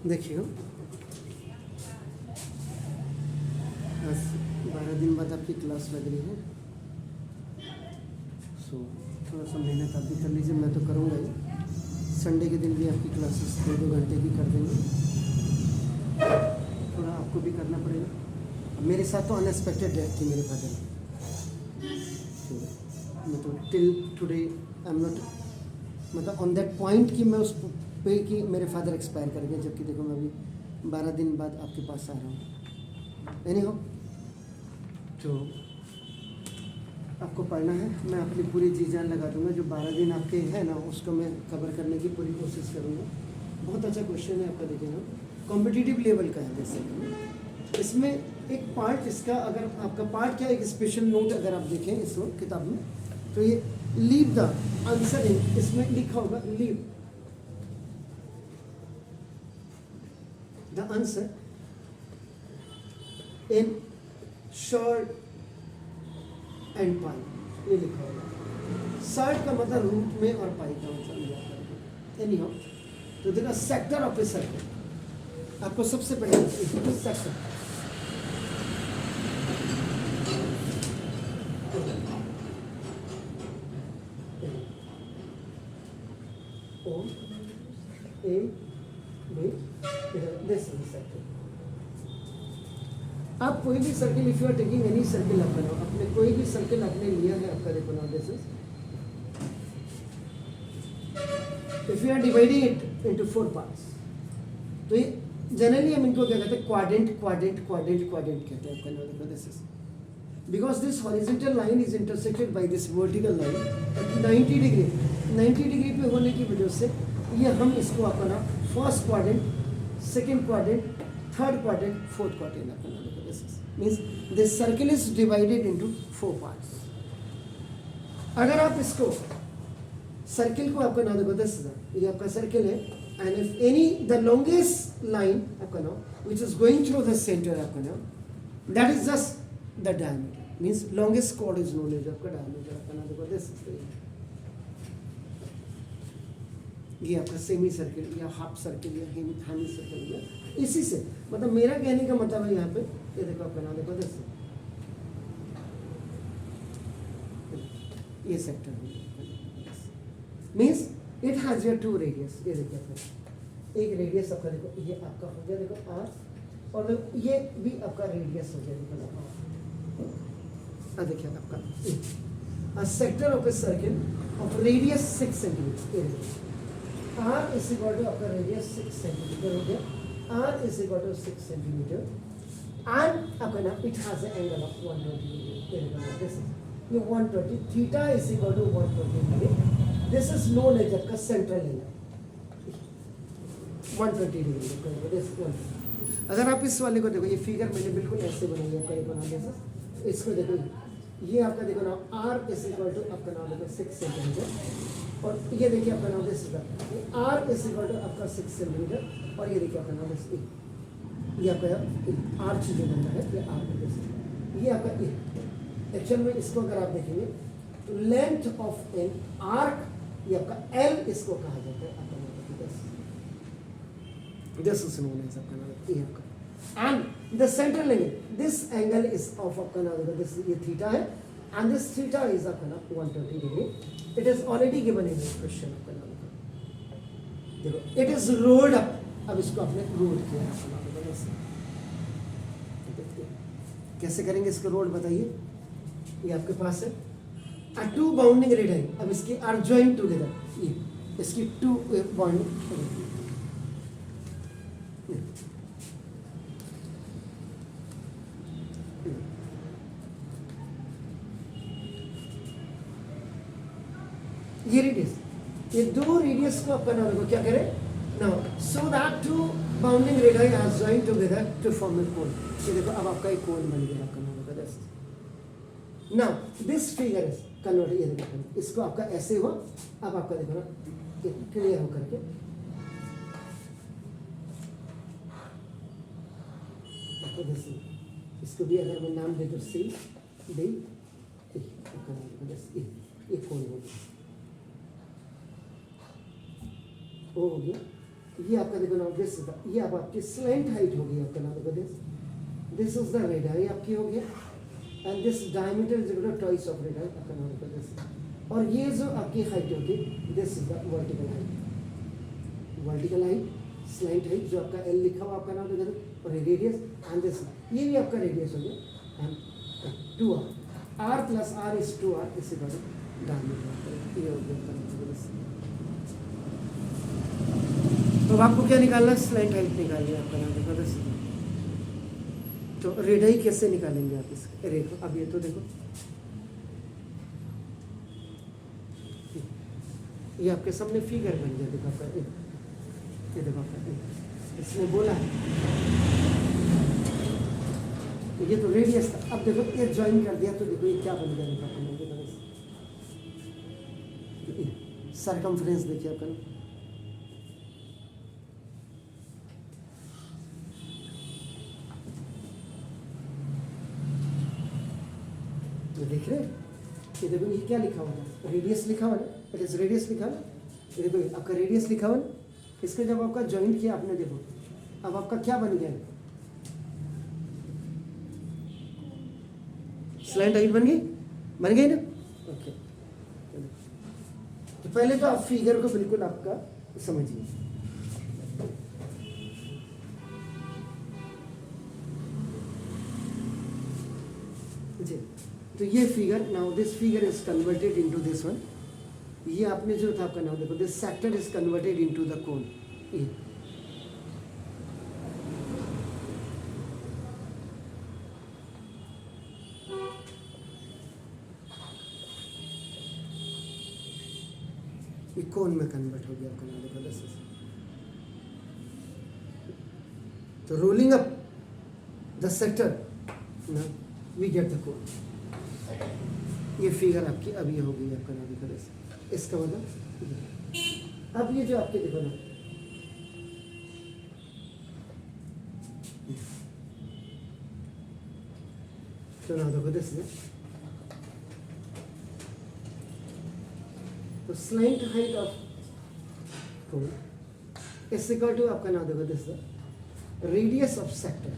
देखिए आज 12 दिन बाद आपकी क्लास लग रही है, सो थोड़ा सा मेहनत आप भी कर लीजिए, मैं तो करूँगा ही। संडे के दिन भी आपकी क्लासेस 2-2 घंटे की कर देंगे, थोड़ा आपको भी करना पड़ेगा। मेरे साथ तो अनएक्सपेक्टेड डेथ थी मेरे फादर, मैं तो till today I am not मतलब ऑन दैट पॉइंट कि मैं उस पे कि मेरे फादर एक्सपायर कर गए, जबकि देखो मैं अभी 12 दिन बाद आपके पास आ रहा हूँ। एनी हो, तो आपको पढ़ना है, मैं अपनी पूरी जी जान लगा दूंगा। जो 12 दिन आपके हैं ना, उसको मैं कवर करने की पूरी कोशिश करूँगा। बहुत अच्छा क्वेश्चन है आपका, देखिएगा कॉम्पिटिटिव लेवल का है। जैसे इसमें एक पार्ट इसका, अगर आपका पार्ट क्या, एक स्पेशल नोट अगर आप देखें इस वक्त किताब में, तो ये लीव द आंसर इन, इसमें लिखा होगा leave the answer in short and pi, ये लिखा होगा। शॉर्ट का मतलब रूट में और पाई का मतलब याद करके। एनी हो, तो देखा सेक्टर ऑफ ए सर्कल आपको सबसे पहले sector O A B, this is the circle. आप कोई भी circle, if you are taking any circle, आप बनाओ अपने, कोई भी सर्किल आपने लिया है आपका, देखो now this is, if you are dividing it into 4 parts, तो ये जनरली हम इनको क्या कहते हैं, क्वाड्रेंट क्वाड्रेंट क्वाड्रेंट क्वाड्रेंट कहते हैं आपका। नाउ देखो this is, because this horizontal line is intersected by this vertical line at 90 degree. 90 degree पे होने की वजह से ये हम इसको अपना first quadrant, second quadrant, third quadrant, fourth quadrant अपना देखो this is, means this circle is divided into 4 parts. अगर आप इसको सर्किल को आपका नाम देखो दिस, ये आपका सर्किल है, and if any the longest line आपका नाम which is going through the centre आपका नाम, that is just the diameter, means longest chord is known as आपका डायमीटर आपका नाम देखो दिस, ये आपका सेमी सर्किल या हाफ सर्किल या हेमी सर्किल या इसी से, मतलब मेरा कहने का मतलब है यहाँ पे, ये देखो आपका नाम देखो दिस, ये sector means it has your 2 radius. ये देखिए आपका एक रेडियस आपका देखो, ये आपका हो गया देखो आर, और ये भी आपका रेडियस हो गया देखो आर। देखिए आपका a sector of a circle of radius 6 centimetre, R is equal to आपका रेडियस 6 सेंटीमीटर हो गया, R is equal to 6 centimetre, and आपका ना it has an angle of 120 degree. ये 120, theta is equal to 120 degree, this is known as आपका central angle 120 degree. अगर आप इस वाले को देखो, ये फिगर मैंने बिल्कुल ऐसे बनाई है, कहीं बना जैसा, इसको देखो, ये आपका देखो ना R इज इक्वल टू आपका नाम देखो 6 सेंटीमीटर, और ये देखिए आपका नाम this R is equal to आपका 6 सेंटीमीटर, और ये देखिए आपका नाम दिस, ये आपका आर्च जो बनता है, ये आर दिस, ये आपका एक्चुअल में इसको अगर आप देखेंगे तो लेंथ ऑफ एन आर्क, ये आपका L इसको कहा जाता है आपका नाम दिस इज नोन एज आपका नाम ये आपका, and the central angle, this angle is of आपका नाम this, ये थीटा है, and this theta is आपका नाम 120 degree. it is already given in this question आपका नाम देखो, it is rolled up, अब इसको आपने रोल किया, कैसे करेंगे इसको रोल बताइए। ये आपके पास है a 2 बाउंडिंग रेडियस, अब इसकी आर ज्वाइन टुगेदर, ये इसकी 2 बाउंडिंग, ये रेडियस, ये 2 रेडियस को आपका नाम क्या करें now, so that 2 bounding radius are joined together to form a cone. ये देखो अब आपका एक कोन बन गया आपका नाम होगा this. Now this figure is convert, ये देखो इसको आपका ऐसे हुआ, अब आपका देखो ना क्लियर हो करके, इसको भी अगर मैं नाम दे दूँ सी डी, ये कोन हो गया, ओ हो गया, ये आपका देखो ना दिस, ये अब आपकी स्लेंट हाइट होगी आपका ना देखो दिस इज द रेडाई आपकी हो गया, and this diameter is equal to twice of radii आपका ना देखो दिस, और ये जो आपकी हाइट होगी this is the vertical height slant height जो आपका एल लिखा हुआ आपका नाम देखो, और रेडियस एंड दिस ये भी आपका रेडियस हो गया, and 2r, r plus r is 2r, इसी का डायमीटर ये हो गया। तो आपको क्या निकालना है, स्लेंट हाइट निकालनी है आपका नाम देखो दिस। तो रेडाई कैसे निकालेंगे आप इसके, देखो अब ये तो देखो ये आपके सामने फिगर बन गया, देखो आपका ये देखो आपका इसने बोला है ये तो रेडियस था, अब देखो ये ज्वाइन कर दिया तो देखो ये क्या बन गया, देखो आपका सरकमफ्रेंस देखिए आपका, तो देख रहे ये देखो ये क्या लिखा हुआ है, रेडियस लिखा हुआ है, इट इज रेडियस लिखा है, ये देखो आपका रेडियस लिखा हुआ है, इसके जब आपका ज्वाइंट किया आपने देखो अब आपका क्या बन गया, स्लेंट हाइट बन गई ना। ओके तो पहले तो आप फिगर को बिल्कुल आपका समझिए, जी तो ये figure, now this figure is converted into this one, ये आपने जो था आपका नाम देखो this sector is converted into the cone, ये कोन में कन्वर्ट हो गया आपका नाम देखो दिस, तो रोलिंग अप द सेक्टर ना वी गेट द कोन, ये फिगर आपकी अब ये हो गई आपका नाम देखो दिस, इसका मतलब अब ये जो आपके देखो ना तो ना देखो दिस ना, तो slant height of cone is equal to आपका नाम देखो दिस रेडियस ऑफ सेक्टर,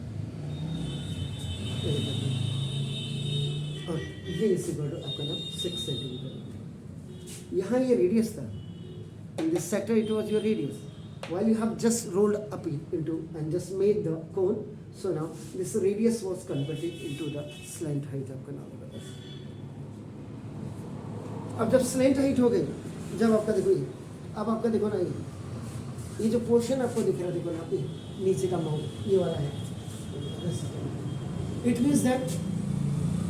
और ये इज इक्वल टू आपका नाम 6 सेंटीमीटर, यहाँ ये रेडियस था, in this sector it was your radius, while you have just rolled up into and just made the cone, so now this radius was converted into the slant height आपका नाम होगा। अब जब slant height हो गई, जब आपका देखो ये, अब आपका देखो ना ये जो पोर्शन आपको दिख रहा है देखो ना नीचे का माउंट ये वाला है, इट मीन्स दैट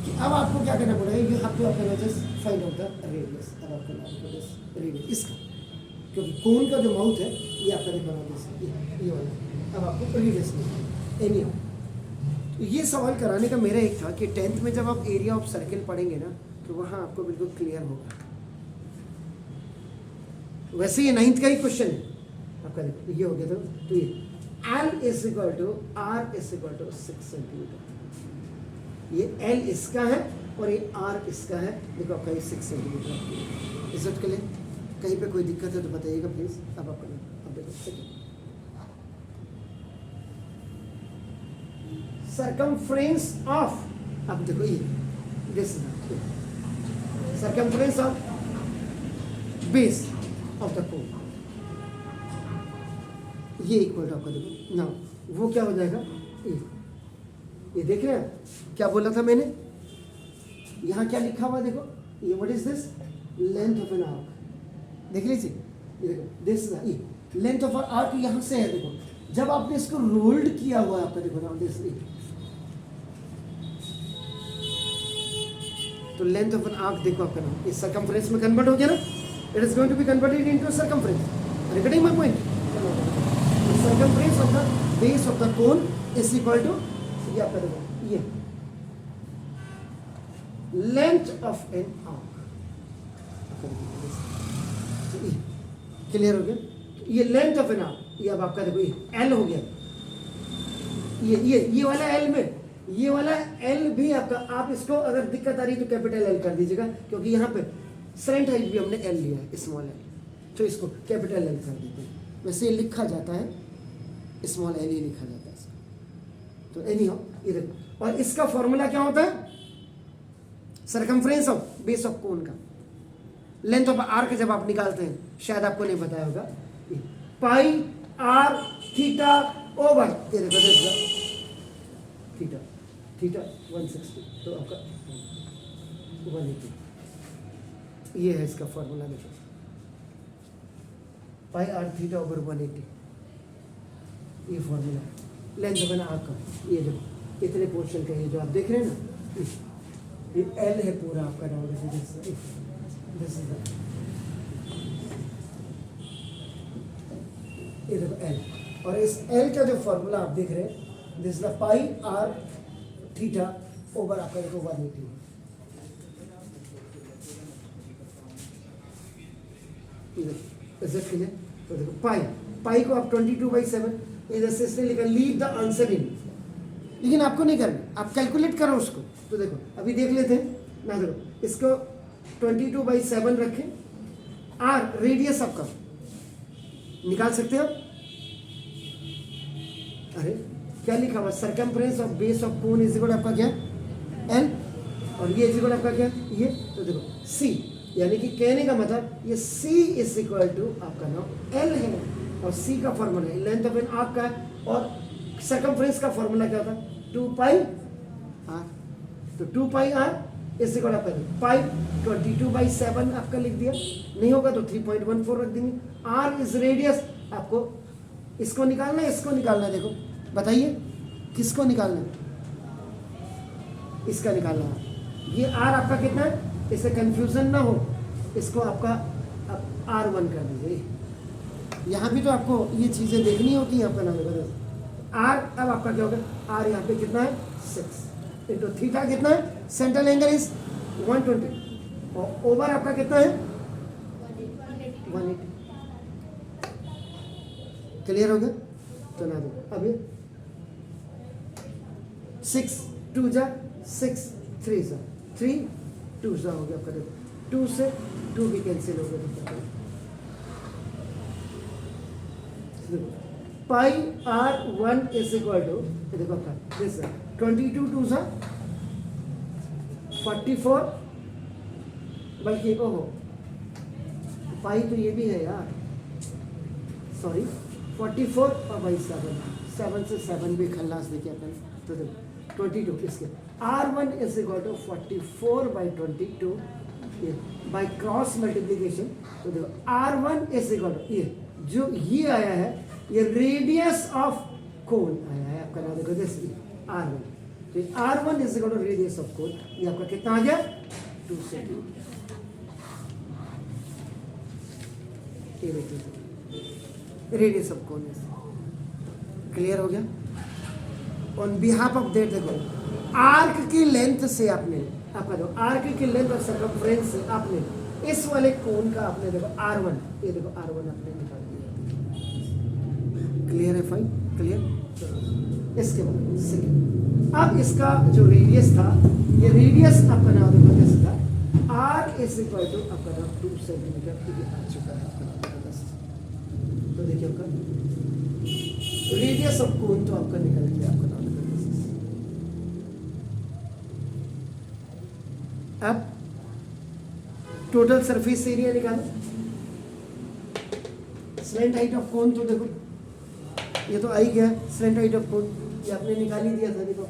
कि अब आपको क्या करना पड़ेगा, यू हैव टू आपका just find out the radius, अब आपका नाम रेडियस इसका, क्योंकि कोन का जो माउथ है ये आपका देखो ना ये वाला, अब आपको रेडियस एनी हाउ। तो ये सवाल कराने का मेरा एक था कि 10th में जब आप एरिया ऑफ सर्किल पढ़ेंगे ना तो वहाँ आपको बिल्कुल क्लियर होगा, वैसे ये 9th का ही क्वेश्चन है आपका देखो ये हो गया, तो ये L is equal to R is equal to 6 centimetre, ये L इसका है और ये R इसका है, देखो आपका ये 6 सेंटीमीटर, इज इट क्लियर? कहीं पे कोई दिक्कत है तो बताइएगा प्लीज। अब आप देखो सर्कमफ्रेंस ऑफ, अब देखो ये this circumference of base of the कोन, ये इक्वल टू आपका देखो ना वो क्या हो जाएगा, ये देख रहे हैं क्या बोला था मैंने, यहाँ क्या लिखा हुआ देखो, ये what is this, length of an arc, देख लीजिए ये देखो दिस लेंथ ऑफ आर्क यहाँ से है, देखो जब आपने इसको रोल्ड किया हुआ है आपका देखो ना दिस, तो लेंथ ऑफ एन आर्क देखो आपका नाम इस सर्कमफ्रेंस में कन्वर्ट हो गया ना, it is going to be converted into circumference, repeating my point, circumference of the base of the cone is equal to ये आपका देखो ये length of an arc, clear हो गया, ये लेंथ ऑफ एन आर्क, ये अब आपका देखो ये एल हो गया, ये वाला एल में, ये वाला एल भी आपका, आप इसको अगर दिक्कत आ रही तो कैपिटल एल कर दीजिएगा, क्योंकि यहाँ पे स्लेंट हाइट भी हमने एल लिया है स्मॉल एल, तो इसको कैपिटल एल कर देते हैं, वैसे ये लिखा जाता है स्मॉल एल ही लिखा जाता है इसका। तो एनी हो ये देखो, और इसका फॉर्मूला क्या होता है, circumference of base of cone का, लेंथ ऑफ आर्क जब आप निकालते हैं, शायद आपको नहीं बताया होगा, पाई आर थीटा ओवर, ये देखो थीटा थीटा 160, तो आपका 180, ये है इसका फॉर्मूला। देखो पाई आर थीटा ओवर 180, ये formula length of an arc का। ये देखो इतने पोर्शन का ये जो आप देख रहे हैं ना, ये एल है पूरा आपका राउंड, दिस इज ये देखो एल, और इस एल का जो फॉर्मूला आप देख रहे हैं, this the pi r theta over आपका देखो 180 है। Is it clear? तो देखो पाई को आप 22/7 इधर से इसने लिखा लीव द आंसर इन, लेकिन आपको नहीं करना, आप कैलकुलेट करो उसको। तो देखो अभी देख लेते हैं ना, देखो इसको 22/7 रखें, आर रेडियस आपका निकाल सकते हो। अरे क्या लिखा हुआ, circumference of base of cone is equal आपका क्या एल, और ये इज इक्वल आपका क्या ये। तो देखो सी, यानी कि कहने का मतलब ये सी इज इक्वल टू आपका नाम एल है, और सी का फॉर्मूला है लेंथ ऑफ एन आर्क का है, और सरकमफ्रेंस का फॉर्मूला क्या होता है 2 पाई आर। तो 2 पाई आर इज इक्वल आपका पाई 22/7 आपका लिख दिया, नहीं होगा तो 3.14 रख देंगे। आर इज रेडियस, आपको इसको निकालना है, इसको निकालना है। देखो बताइए किसको निकालना है, इसका निकालना है। ये आर आपका कितना है, इससे कंफ्यूजन ना हो, इसको आपका अब R1 कर दीजिए। यहाँ भी तो आपको ये चीज़ें देखनी होती हैं, आपका नाम है आर। अब आपका क्या होगा, आर यहाँ पे कितना है 6 इंटू थीटा कितना है, सेंट्रल एंगल इज 120, और ओवर आपका कितना है 180। क्लियर हो गया? तो ना दो अभी 6 2 जा 6 3 जा 3 2 जा हो गया आपका। देखो 2 से 2 भी कैंसिल हो गया। पाई R1 इज इक्वल टू, देखो आपका दिस 22 2 जा 44, बल्कि ओहो पाई तो ये भी है यार, सॉरी 44 और बाई 7 से 7 भी खल्लास देखिए अपन। तो देखो 22 इसके R1 is equal to 44/22 by cross multiplication. तो देखो R1 इज इक्वल टू ये जो ये आया है, ये रेडियस ऑफ कोन आया है आपका नाम। देखो दिस R1, तो R1 is equal to radius of cone, ये आपका कितना आ गया 2 से 2। ये देखिए रेडियस ऑफ कोन। क्लियर हो गया? ऑन बिहाफ ऑफ दैट देखो आर्क की लेंथ से आपने आपका देखो आर्क की लेंथ और सर्कमफ्रेंस से आपने इस वाले कोन का आपने देखो R1, ये देखो R1 आपने निकाल दिया। क्लियर है फाइन? क्लियर? इसके बाद सेकंड, अब इसका जो रेडियस था, ये रेडियस आपका नाम देखो कैसे था, R इज इक्वल टू आपका नाम 2 सेंटीमीटर आ चुका है आपका। तो देखिए आपका रेडियस ऑफ कोन तो आपका निकल गया आपका नाम। अब टोटल सरफेस एरिया निकालो, स्लैंट हाइट ऑफ कोन। तो देखो ये तो आ ही गया स्लैंट हाइट ऑफ कोन, ये आपने निकाल ही दिया था। देखो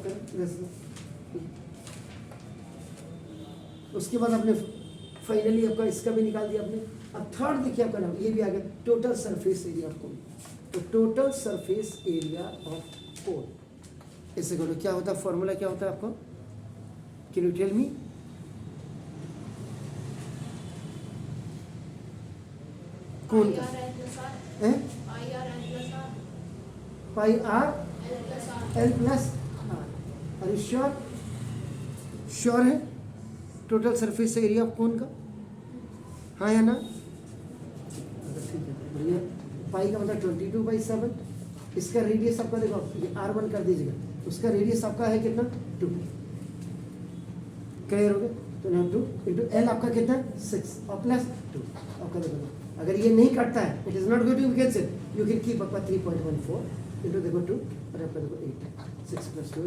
उसके बाद आपने फाइनली आपका इसका भी निकाल दिया आपने। अब थर्ड देखिए आपका नाम, ये भी आ गया total surface area of cone. तो total surface area of cone इससे करो क्या होता है, फॉर्मूला क्या होता है आपको, कैन यू टेल मी? कोन का पाई आर एल प्लस आर। अरे श्योर? श्योर है टोटल सरफेस एरिया ऑफ कोन का? हाँ या ना? ठीक है बढ़िया। पाई का मतलब 22/7, इसका रेडियस आपका देखो ये R1 कर दीजिएगा, उसका रेडियस आपका है कितना 2। क्लियर हो गया? तो ना 2 इंटू एल आपका कितना 6 और प्लस 2 आपका देखो। अगर ये नहीं कटता है, it is not going to be cancel, you can keep आपका 3.14 इंटू देखो 2 और आपका देखो 8 6 प्लस 2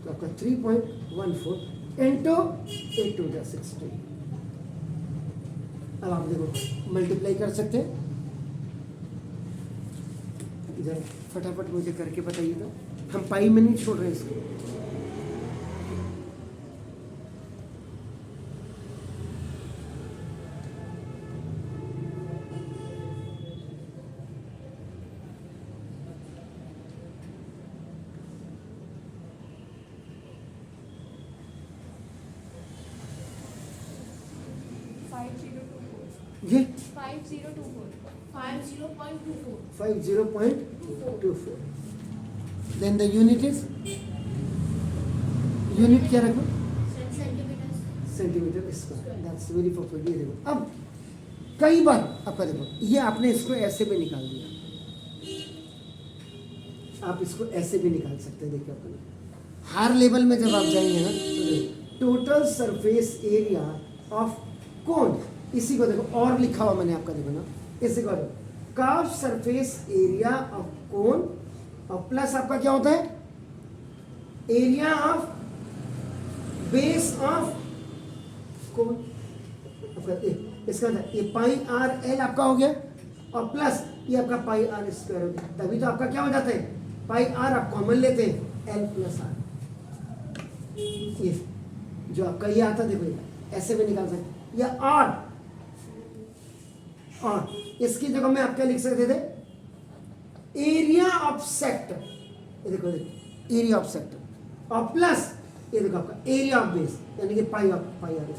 तो आपका 3.14 इंटू 8 टू 16। अब आप देखो मल्टीप्लाई कर सकते हैं, जरा फटाफट मुझे करके बताइए तो, हम पाई में नहीं छोड़ रहे इसको। ये 50.24 then the unit is, unit क्या रखो, centimetre square, that's very perfect. ये देखो अब कई बार आपका देखो ये आपने इसको ऐसे भी निकाल दिया, आप इसको ऐसे भी निकाल सकते हैं। देखिए आपको हायर लेवल में जब आप जाएंगे ना तो टोटल सरफेस एरिया ऑफ कोन, इसी को देखो और लिखा हुआ मैंने आपका देखो ना, इसी को कर्व सरफेस एरिया ऑफ कोन और प्लस आपका क्या होता है area of base of cone, इसका ये पाई आर एल आपका हो गया और प्लस ये आपका पाई आर स्क्वायर हो गया। तभी तो आपका क्या हो जाता है पाई आर आप कॉमन लेते हैं एल प्लस आर, ये जो आपका ये आता देखो ऐसे भी निकाल सकते, या आर और इसकी जगह में आप क्या लिख सकते थे एरिया ऑफ सेक्टर, ये देखो देखो एरिया ऑफ सेक्टर और प्लस ये देखो आपका एरिया ऑफ बेस यानी कि pi are square.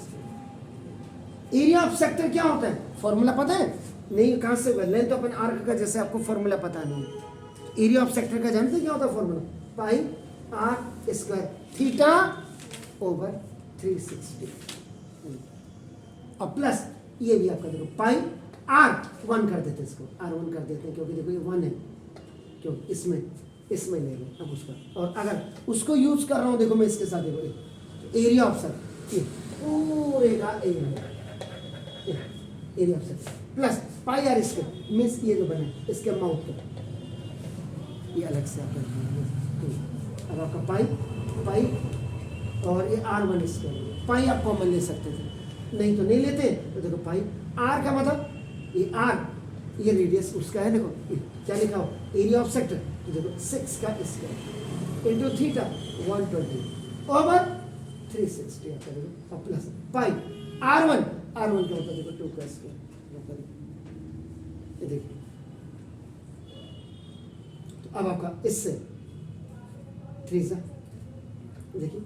Area of sector क्या होता है फॉर्मूला पता है नहीं, कहां से लें तो अपन आर्क का जैसे आपको फॉर्मूला पता नहीं, एरिया ऑफ सेक्टर का जानते क्या होता है formula pi are square theta over 360 और प्लस ये भी आपका देखो पाई आर 1 कर देते हैं, इसको R1 कर देते हैं क्योंकि देखो ये 1 है, क्यों इसमें ले लो अब उसका, और अगर उसको यूज कर रहा हूँ देखो मैं इसके साथ देखो एरिया ऑफ सर्कल पूरे का area of circle plus pi are square means ये जो बने इसके माउथ को ये अलग से आप अब आपका पाई और ये R1 स्क्वायर, पाई आप कॉमन ले सकते थे नहीं तो नहीं लेते, तो देखो पाई आर का मतलब ये आर ये रेडियस उसका है, देखो क्या लिखा हो एरिया ऑफ सेक्टर, तो देखो 6 का स्क्वायर इनटू थीटा 120 ओवर 360 आता है और प्लस पाई R1 का होता है देखो 2 का स्क्वायर, ये देखिए तो अब आपका इससे 3 सा देखिए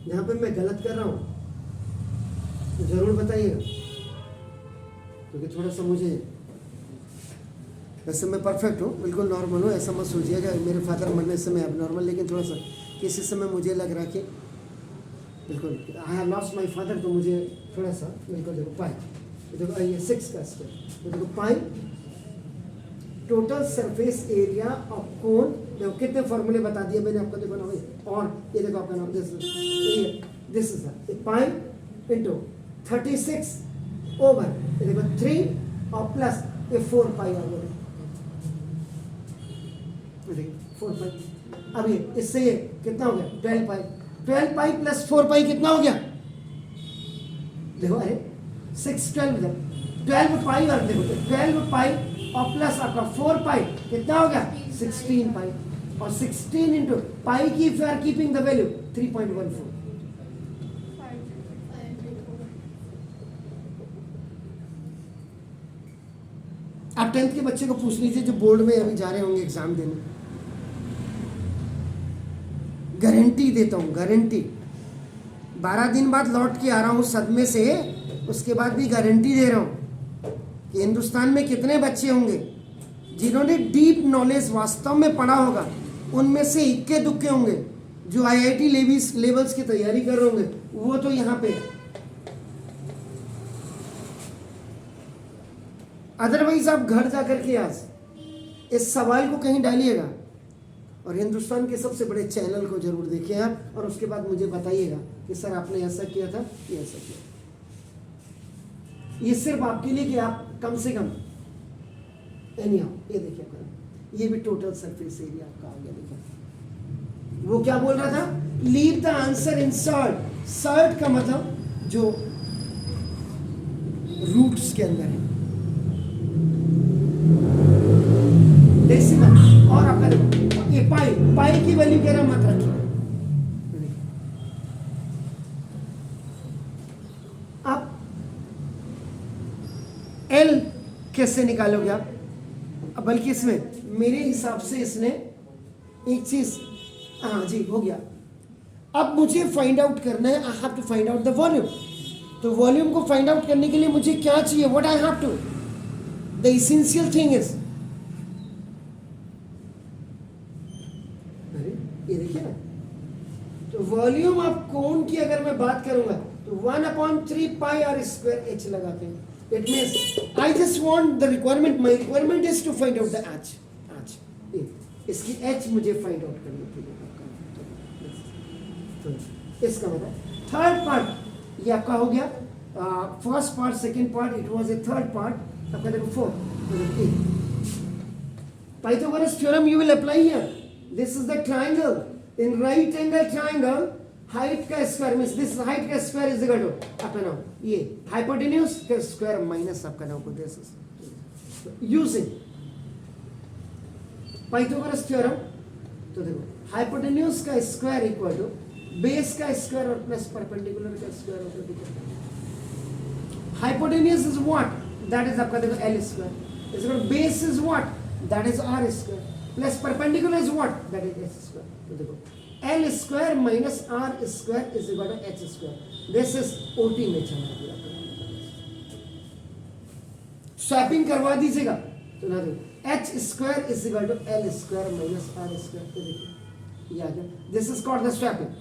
यहाँ पे मैं गलत कर रहा हूँ तो जरूर बताइएगा क्योंकि थोड़ा सा मुझे, वैसे मैं परफेक्ट हूँ बिल्कुल नॉर्मल हूँ, ऐसा मत सोचिएगा मेरे फादर मरने से मैं अब नॉर्मल, लेकिन थोड़ा सा किसी समय मुझे लग रहा कि बिल्कुल आई हैव लॉस्ट माई फादर, तो मुझे थोड़ा सा बिल्कुल देखो पाई देखो ये 6 का स्क्वायर, तो देखो pi total surface area of cone, देखो कितने फॉर्मूले बता दिए मैंने आपको देखो ना, और ये देखो आपका नाम this is pi into 36 over ये देखो 3 और प्लस ये 4 पाई आ गया, 4 पाई। अब ये इससे ये कितना हो गया 12 पाई प्लस 4 पाई कितना हो गया देखो, अरे 6 12 पाई और देखो 12 पाई और प्लस आपका 4 पाई कितना हो गया 16 पाई, और 16 इंटू पाई की if you are keeping the value 3.14, आप 10th के बच्चे को पूछ लीजिए जो बोर्ड में अभी जा रहे होंगे एग्जाम देने, गारंटी देता हूँ गारंटी, 12 दिन बाद लौट के आ रहा हूँ सदमे से, उसके बाद भी गारंटी दे रहा हूँ कि हिंदुस्तान में कितने बच्चे होंगे जिन्होंने डीप नॉलेज वास्तव में पढ़ा होगा, उनमें से इक्के दुक्के होंगे जो IIT लेवल्स की तैयारी कर रहे होंगे, वो तो यहाँ पे, अदरवाइज आप घर जाकर के आज इस सवाल को कहीं डालिएगा और हिंदुस्तान के सबसे बड़े चैनल को जरूर देखिए आप, और उसके बाद मुझे बताइएगा कि सर आपने ऐसा किया था ये ऐसा किया। ये सिर्फ आपके लिए कि आप कम से कम एनी हाउ ये देखिए आपका, ये भी टोटल सरफेस एरिया आपका आ गया। देखिए वो क्या बोल रहा था, leave the answer in surd. Surd का मतलब जो रूट्स के अंदर है, डेसिमल। और आपका देखो ये पाई, पाई की वैल्यू कह रहा मत रखिए। अब एल कैसे निकालोगे आप, बल्कि इसमें मेरे हिसाब से इसने एक चीज, हाँ जी हो गया। अब मुझे फाइंड आउट करना है, I have to find out the volume. तो वॉल्यूम को फाइंड आउट करने के लिए मुझे क्या चाहिए, what I have to, the essential thing is, अरे ये देखिए ना, तो वॉल्यूम ऑफ कोन की अगर मैं बात करूंगा तो 1/3 पाई आर स्क्वायर एच लगाते हैं। It means I just want the requirement, my requirement is to find out the H. इसकी एच मुझे फाइंड आउट करनी थी। तो इसका मतलब थर्ड पार्ट ये आपका हो गया, first part, second part, it was a third part, आपका देखो fourth. Pythagoras theorem you will apply here. This is the triangle. In right angle triangle, height का स्क्वायर मींस दिस हाइट का square is equal to आपका now ये hypotenuse का square minus आपका now को this is using Pythagoras theorem. तो देखो hypotenuse का स्क्वायर इक्वल टू बेस का स्क्वायर और प्लस परपेंडिकुलर का स्क्वायर होता है। Hypotenuse is what, that is आपका देखो L square is equal to base is what, that is R square plus perpendicular is what, that is S square. तो देखो L square minus R square is equal to H square. This is OT में चला गया, swapping करवा दीजिएगा तो ना देखो H square is equal to L square minus R square. तो देखिए ये आ गया, this is called the swapping.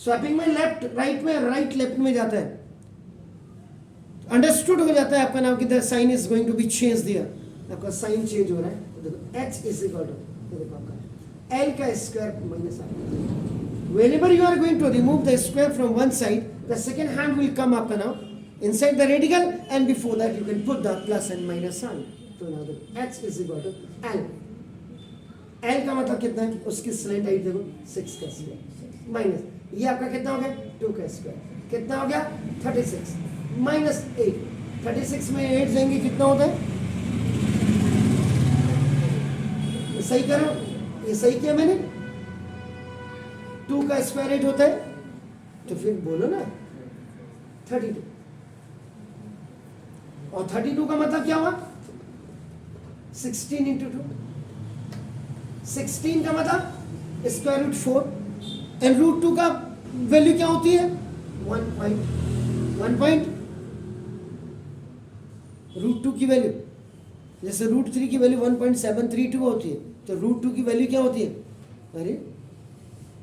Swapping में लेफ्ट राइट में, राइट लेफ्ट में जाता है, अंडरस्टूड हो जाता है आपका नाम कि the sign is going to be change there, आपका साइन चेंज हो रहा है। तो देखो एच इज इक्वल टू देखो आपका एल का square minus R. Whenever you are going to remove the square from one side, the second hand will come आपका now inside the radical and before that you can put the plus and minus sign. So now the h is equal to l. l का मतलब कितना है, उसकी slant height देखो 6 का square minus ये आपका कितना हो गया 2 का स्क्वायर, कितना हो गया 36 माइनस 8, 36 में 8 जाएंगे कितना होता है, ये सही करो, ये सही किया मैंने, 2 का स्क्वायर 8 होता है, तो फिर बोलो ना 32। और 32 का मतलब क्या हुआ 16 इंटू 2, 16 का मतलब स्क्वायर रूट 4 एंड रूट 2 का वैल्यू क्या होती है 1 रूट 2 की वैल्यू, जैसे रूट 3 की वैल्यू 1.732 होती है, तो रूट 2 की वैल्यू क्या होती है, अरे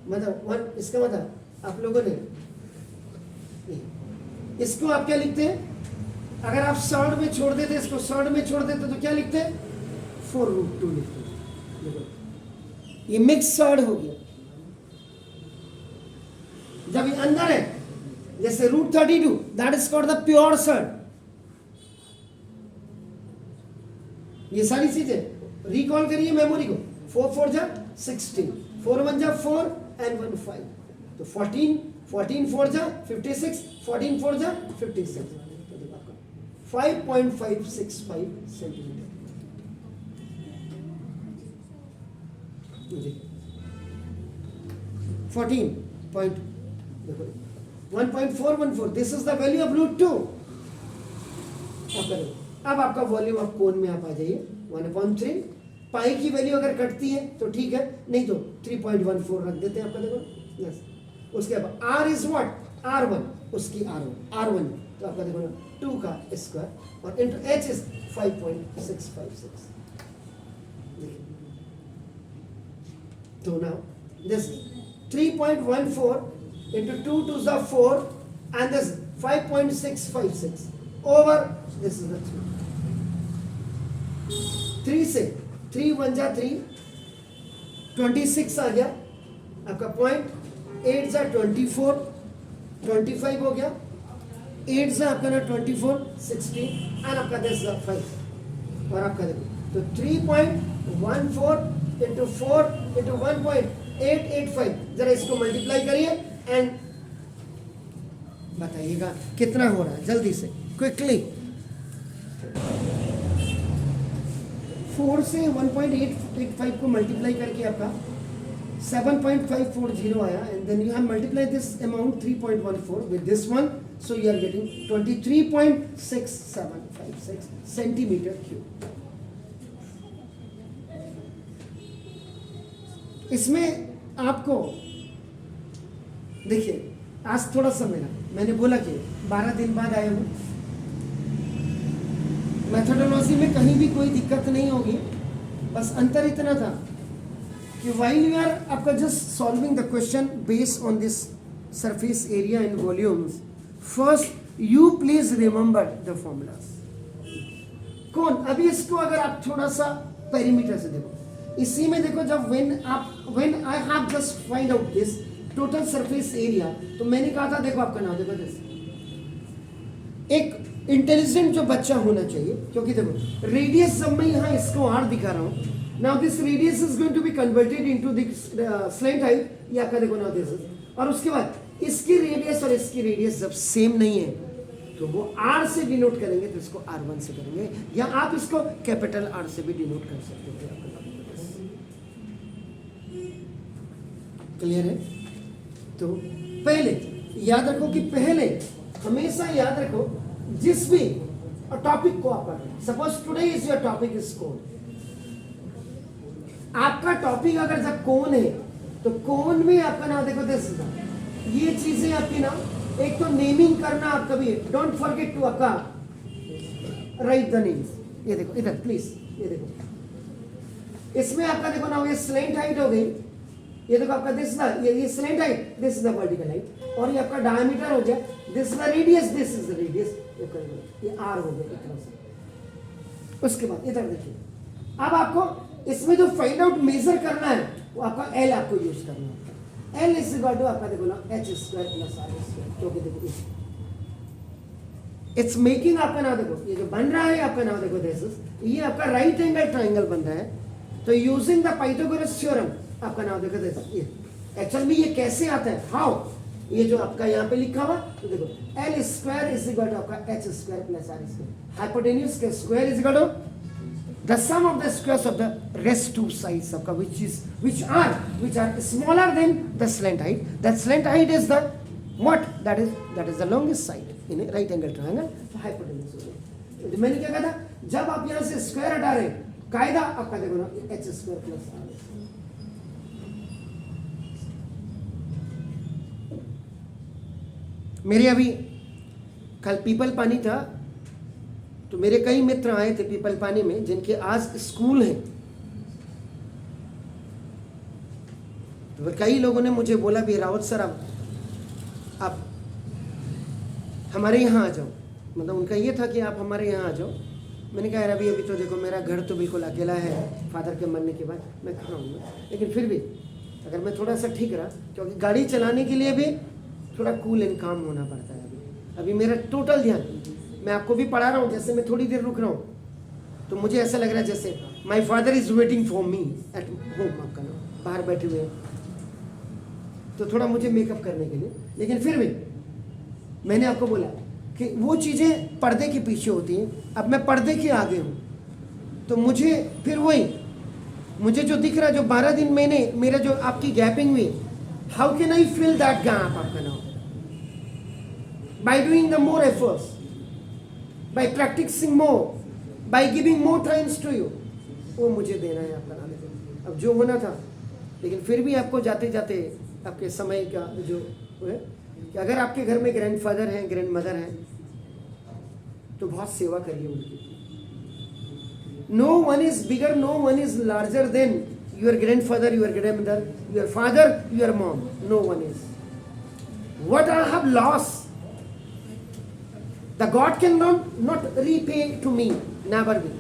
मतलब इसका मतलब आप लोगों ने इसको आप क्या लिखते हैं, अगर आप सर्ड में छोड़ देते, इसको सर्ड में छोड़ देते तो क्या लिखते हैं 4 रूट 2 लिखते हैं। ये मिक्स सर्ड हो गया, जब ये अंदर है जैसे root 32 that is called the pure surd. ये सारी चीजें रिकॉल करिए मेमोरी को, 4 4 जा 16, 4 1 जा 4 and 1 5, तो 14 14 4 जा 56, 14 4 जा 56, 5.565 सेंटीमीटर। 14 पॉइंट देखो 1.414, this is the value of root 2। अब आपका वॉल्यूम ऑफ कोन में आप आ जाइए 1/3, पाई की वैल्यू अगर कटती है तो ठीक है, नहीं तो 3.14 रख देते हैं आपका देखो यस। उसके बाद r इज व्हाट r1, उसकी r1 तो आपका देखो 2 का स्क्वायर और इंटू h इज 5.656। तो now this 3.14 into 2 to the 4 and this 5.656 over this is the 3 से 3 1 जा 3, 26 आ गया आपका पॉइंट, 8 जा 24, 25 हो गया, 8 से आपका ना 24 16 एंड आपका 10 5 और आपका देखो तो 3.14 इंटू 4 इंटू 1.885, जरा इसको मल्टीप्लाई करिए एंड बताइएगा कितना हो रहा है जल्दी से क्विकली। 4 से 1.885 को मल्टीप्लाई करके आपका 7.540 आया and then you have multiply this amount 3.14 with this one, so you are getting 23.6756 centimetre cube. इसमें आपको देखिए आज थोड़ा सा मैंने बोला कि 12 दिन बाद आया हूँ, मेथोडोलॉजी में कहीं भी कोई दिक्कत नहीं होगी, बस अंतर इतना था कि while you are आपका just solving the question based on this surface area and volumes, first you please remember the formulas। कौन अभी इसको अगर आप थोड़ा सा पेरीमीटर से देखो, इसी में देखो जब when I have just find out this total surface area, तो मैंने कहा था देखो आपका नाम देखो this एक इंटेलिजेंट जो बच्चा होना चाहिए, क्योंकि देखो रेडियस जब मैं यहाँ इसको आर दिखा रहा हूँ, now this radius is going to be converted into this slant height, ये आपका देखो नाउ दिस, और उसके बाद इसकी रेडियस और इसकी रेडियस जब सेम नहीं है तो वो आर से डिनोट करेंगे, तो इसको R1 से करेंगे, या आप इसको कैपिटल आर से भी डिनोट कर सकते हो। क्लियर है? तो पहले याद रखो कि पहले हमेशा याद रखो जिस भी टॉपिक को आप पढ़ रहे हैं, suppose today is your topic is cone, आपका टॉपिक अगर जब कोन है तो कोन में आपका नाम देखो दिस, ये चीजें आपकी ना एक तो नेमिंग करना आप कभी डोंट फॉरगेट टू आपका राइट द नेम्स। ये देखो इधर प्लीज, ये देखो इसमें आपका देखो ना ये स्लेंट हाइट हो गई, ये देखो आपका दिस ये slant height, this is the vertical height, और ये आपका डायमीटर हो जाए, this is the radius, this is the radius, ये आर हो गया इतना से। उसके बाद इधर देखिए, अब आपको इसमें जो फाइंड आउट मेजर करना है वो आपका एल आपको यूज करना है। एल इज इक्वल टू आपका देखो ना h square plus r square, क्योंकि देखो इट्स मेकिंग आपका नाम देखो ये जो बन रहा है आपका नाम देखो दिस इज, ये आपका राइट एंगल ट्राइंगल बन रहा है, तो यूजिंग द पाइथागोरस थ्योरम आपका नाम देखो दिस, ये एक्चुअल में ये कैसे आता है, हाउ, ये जो आपका यहाँ पे लिखा हुआ तो देखो L square is equal to आपका h square plus r square, hypotenuse का square is equal to the sum of the squares of the rest two sides आपका which are smaller than the slant height, that slant height is the what, that is the longest side in a right angle triangle, so hypotenuse हो गया। तो मैंने क्या कहा था, जब आप यहाँ से स्क्वायर हटा रहे कायदा आपका देखो ना h स्क्वायर प्लस r। मेरे अभी कल पीपल पानी था, तो मेरे कई मित्र आए थे पीपल पानी में जिनके आज स्कूल है, तो कई लोगों ने मुझे बोला भी रावत सर आप हमारे यहाँ आ जाओ, मतलब उनका ये था कि आप हमारे यहाँ आ जाओ। मैंने कहा यार अभी तो देखो मेरा घर तो बिल्कुल अकेला है, फादर के मरने के बाद मैं कहाँ हूँ, लेकिन फिर भी अगर मैं थोड़ा सा ठीक रहा, क्योंकि गाड़ी चलाने के लिए भी थोड़ा कूल एंड काम होना पड़ता है। अभी मेरा टोटल ध्यान, मैं आपको भी पढ़ा रहा हूँ, जैसे मैं थोड़ी देर रुक रहा हूँ तो मुझे ऐसा लग रहा है जैसे my father is waiting for me at home, आपका नाम बाहर बैठे हुए हैं, तो थोड़ा मुझे मेकअप करने के लिए, लेकिन फिर भी मैंने आपको बोला कि वो चीज़ें पर्दे के पीछे होती हैं, अब मैं पर्दे के आगे हूँ, तो मुझे फिर वही मुझे जो दिख रहा है, जो 12 दिन मैंने मेरा जो आपकी गैपिंग हुई, how can I fill that gap आपका नाम, by doing the more efforts, by practicing more, by giving more times to you, वो मुझे देना है आपका नाम। अब जो होना था, लेकिन फिर भी आपको जाते जाते आपके समय का जो है कि अगर आपके घर में ग्रैंडफादर हैं, ग्रैंड मदर हैं, तो बहुत सेवा करिए उनकी। No one is bigger, no one is larger than your grandfather, your grandmother, your father, your mom, no one is. What I have lost the God can not repay to me, never be।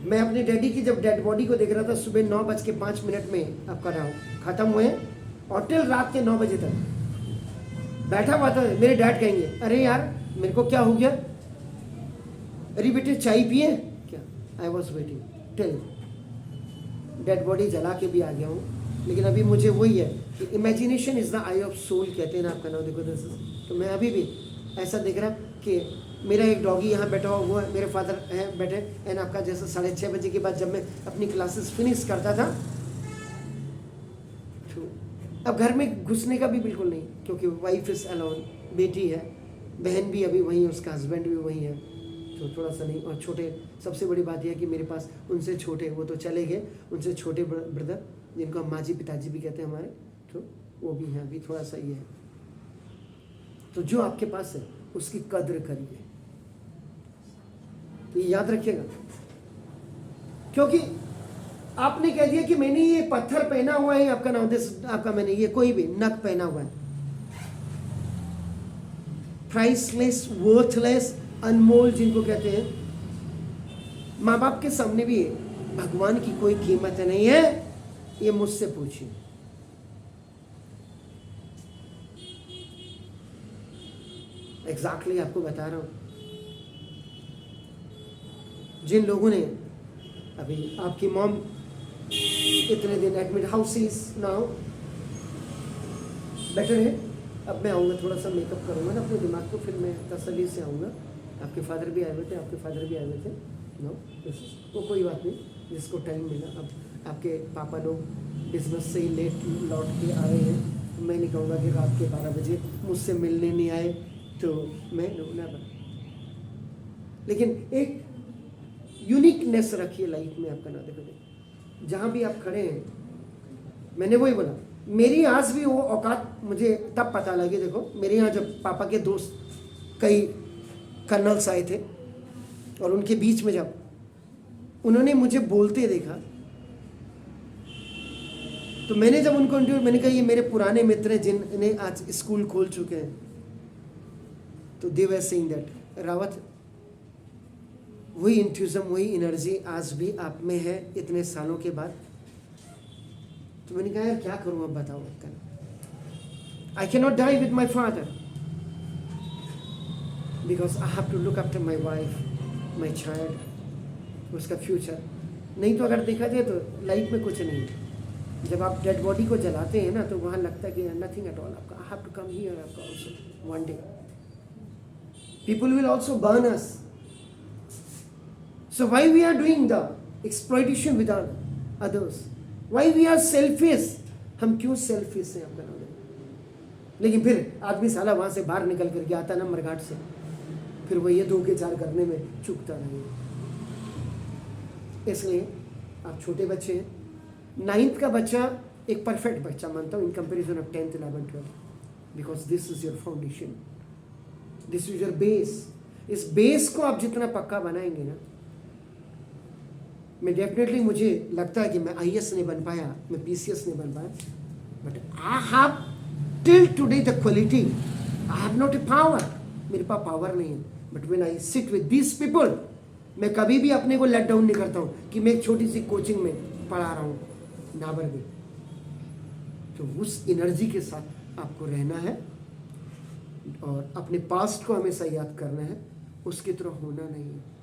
मैं अपने daddy की जब dead body को देख रहा था, सुबह 9:05 में आपका राउंड खत्म हुए और टिल रात के 9 बजे तक बैठा हुआ था। मेरे डैड कहेंगे अरे यार मेरे को क्या हो गया, अरे बेटे चाय पिए क्या? I was waiting till dead body जला के भी आ गया हूँ, लेकिन अभी मुझे वही है कि imagination is the eye of soul कहते हैं ना आपका नाम। देखो तो मैं अभी भी ऐसा देख रहा कि मेरा एक डॉगी यहाँ बैठा हुआ है, मेरे फादर हैं बैठे, एंड आपका जैसे 6:30 बजे के बाद जब मैं अपनी क्लासेस फिनिश करता था, तो अब घर में घुसने का भी बिल्कुल नहीं, क्योंकि वाइफ इज अलोन, बेटी है, बहन भी अभी वहीं है, उसका हस्बैंड भी वहीं है, तो थोड़ा सा नहीं। और छोटे, सबसे बड़ी बात यह है कि मेरे पास उनसे छोटे, वो तो चले गए, उनसे छोटे ब्रदर जिनको हम माँ जी पिताजी भी कहते हैं हमारे, तो वो भी हैं अभी, थोड़ा सा ये है। तो जो आपके पास है उसकी कद्र करिए, तो ये याद रखिएगा, क्योंकि आपने कह दिया कि मैंने ये पत्थर पहना हुआ है, आपका नाम आपका, मैंने ये कोई भी नक पहना हुआ है, प्राइसलेस, वर्थलेस, अनमोल जिनको कहते हैं, माँ बाप के सामने भी भगवान की कोई कीमत नहीं है, ये मुझसे पूछिए। एग्जैक्टली आपको बता रहा हूं, जिन लोगों ने अभी आपकी मॉम इतने दिन admit, house is now better है। अब मैं आऊँगा, थोड़ा सा मेकअप करूँगा ना अपने दिमाग को, फिर मैं तसल्ली से आऊँगा। आपके फादर भी आए हुए थे, आपके फादर भी आए हुए थे, नो वो कोई बात नहीं, जिसको टाइम मिला। अब आपके पापा लोग बिजनेस से ही लेट लौट के आ रहे हैं, तो मैं नहीं कहूँगा कि रात के 12 बजे मुझसे मिलने नहीं आए, तो मैं नेवर। लेकिन एक यूनिकनेस रखिए लाइफ में आपका ना। देखो जहाँ भी आप खड़े हैं, मैंने वही बोला, मेरी आज भी वो औकात मुझे तब पता लगी। देखो मेरे यहाँ जब पापा के दोस्त कई कर्नल्स आए थे, और उनके बीच में जब उन्होंने मुझे बोलते देखा, तो मैंने जब उनको इंटरव्यू, मैंने कहा ये मेरे पुराने मित्र हैं जिन्हें आज स्कूल खोल चुके हैं, तो दे वर सेइंग दैट रावत, वही इंट्यूजम, वही एनर्जी आज भी आप में है इतने सालों के बाद। तो मैंने कहा यार क्या करूं, अब बताओ। I can not die with my father because I have to look after my wife, my child, उसका फ्यूचर। नहीं तो अगर देखा जाए तो लाइफ में कुछ नहीं है। जब आप डेड बॉडी को जलाते हैं ना, तो वहाँ लगता है कि नथिंग एट ऑल, आपका I have to come here, आपका also one day people will also burn us. So why we are doing the exploitation with others? Why we are selfish? हम क्यों selfish हैं आपका नाम? लेकिन फिर आदमी साला वहाँ से बाहर निकल करके आता ना मरघाट से, फिर वो ये 2 के 4 करने में चूकता नहीं। इसलिए आप छोटे बच्चे हैं, 9th का बच्चा एक परफेक्ट बच्चा मानता हूँ in comparison of 10th, 11th, 12th, because this is your foundation, this is your base. इस बेस को आप जितना पक्का बनाएंगे ना, मैं डेफिनेटली, मुझे लगता है कि मैं IAS नहीं बन पाया, मैं PCS नहीं बन पाया, but I have till today the quality, I have not a power, मेरे पास पावर नहीं है, but when I sit with this people, मैं कभी भी अपने को लेट डाउन नहीं करता हूँ कि मैं एक छोटी सी कोचिंग में पढ़ा रहा हूँ, नाबर भी। तो उस एनर्जी के साथ आपको रहना है और अपने पास्ट को हमेशा याद करना है, उसकी तरह होना नहीं है।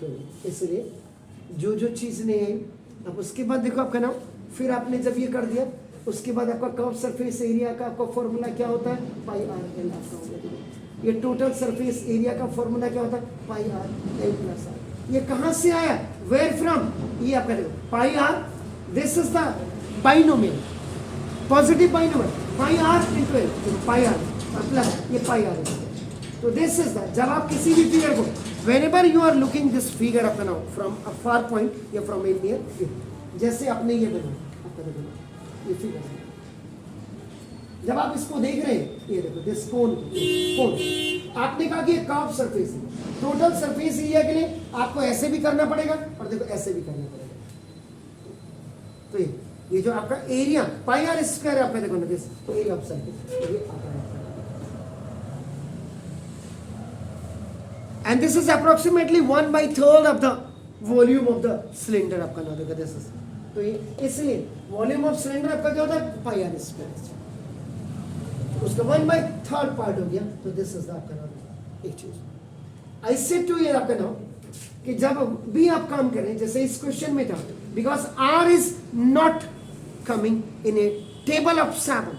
तो इसलिए जो जो चीज़ नहीं आई, अब उसके बाद देखो आपका नाम, फिर आपने जब ये कर दिया, उसके बाद आपका कर्व सरफेस एरिया का आपका फॉर्मूला क्या होता है, पाई आर एल आपका होगा। ये टोटल सरफेस एरिया का फॉर्मूला क्या होता है, pi R L plus R. ये कहाँ से आया, वेयर फ्रॉम, ये आपका देखो pi R, this is the binomial, positive binomial, pi R into L, pi R plus ये पाई आर। तो दिस इज द, जब आप किसी भी फिगर को, whenever you are looking this figure up now from a far point या from a near, जैसे आपने ये बनाया, आपका देखो ये फिगर, जब आप इसको देख रहे हैं, ये देखो दिस कोन, आपने कहा कि ये कर्व सरफेस है, टोटल सरफेस एरिया के लिए आपको ऐसे भी करना पड़ेगा और देखो ऐसे भी करना पड़ेगा। तो ये जो आपका एरिया पाई आर स्क्वायर, आपका देखो ना दिस एरिया ऑफ सरफेस, ये आता है। And this is approximately 1/3 of the volume of the cylinder आपका ना देखा this is। तो ये इसलिए वॉल्यूम ऑफ सिलेंडर आपका क्या होता है, पाई आर स्क्वायर, उसका 1/3 पार्ट हो गया, तो दिस इज आपका नाम। एक चीज ऐसे टू ये आपका नाम कि जब भी आप काम करें, जैसे इस क्वेश्चन में था, because R is not coming in a table of 7,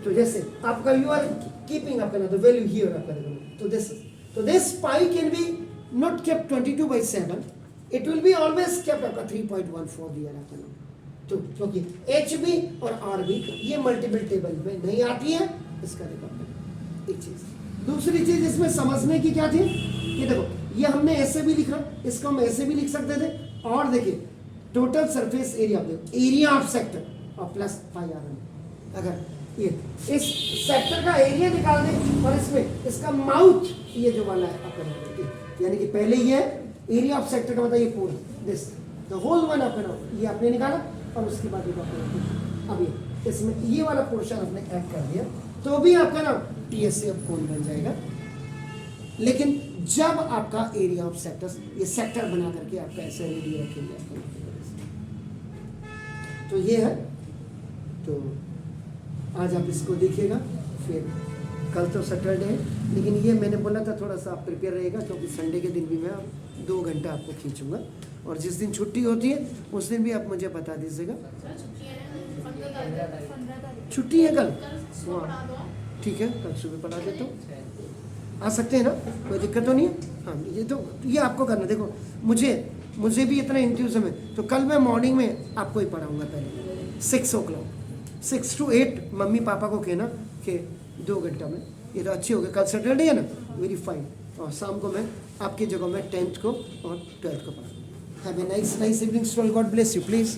तो जैसे आपका यू आर कीपिंग आपका ना द वैल्यू हियर आपका देखो, तो this pi can be not kept 22/7, it will be always kept आपका 3.14 दिया रहता है, तो क्योंकि एच बी और आर बी ये मल्टीपल टेबल में नहीं आती है, इसका देखो एक चीज। दूसरी चीज इसमें समझने की क्या थी, ये देखो ये हमने ऐसे भी लिखा, इसको हम ऐसे भी लिख सकते थे, और देखिए total surface area, area of sector और प्लस पाई आर एन, अगर ये इस सेक्टर का एरिया निकाल दें और इसमें इसका माउथ ये जो वाला है आपका, यानी कि पहले ये एरिया ऑफ सेक्टर का मतलब ये पूरा दिस द होल वन आपका ये आपने निकाला, और उसके बाद ये आपका अब ये इसमें ये वाला पोर्शन आपने ऐड कर दिया, तो भी आपका ना टीएससी अब कौन बन जाएगा। लेकिन जब आपका एरिया ऑफ सेक्टर्स ये सेक्टर बना करके आपका ऐसे रेडियो रखेंगे आपका, तो ये है, तो आज आप इसको देखिएगा, फिर कल तो सैटरडे है, लेकिन ये मैंने बोला था थोड़ा सा आप प्रिपेयर रहेगा, क्योंकि संडे के दिन भी मैं 2 घंटा आपको खींचूंगा, और जिस दिन छुट्टी होती है उस दिन भी आप मुझे बता दीजिएगा। छुट्टी है कल, ठीक है, कल सुबह पढ़ा देता हूँ, आ सकते हैं ना, कोई दिक्कत तो नहीं है। हाँ ये आपको करना, देखो मुझे भी इतना इंट्यूजम है, तो कल मैं मॉर्निंग में आपको ही पढ़ाऊँगा, पहले 6 o'clock 6 to 8 मम्मी पापा को कहना कि 2 घंटा में, ये तो अच्छी हो गई, कल सैटरडे है ना, वेरी फाइन, और शाम को मैं आपकी जगह में 10th को और 12th को पढ़ा। Have a nice evening student, God bless you please.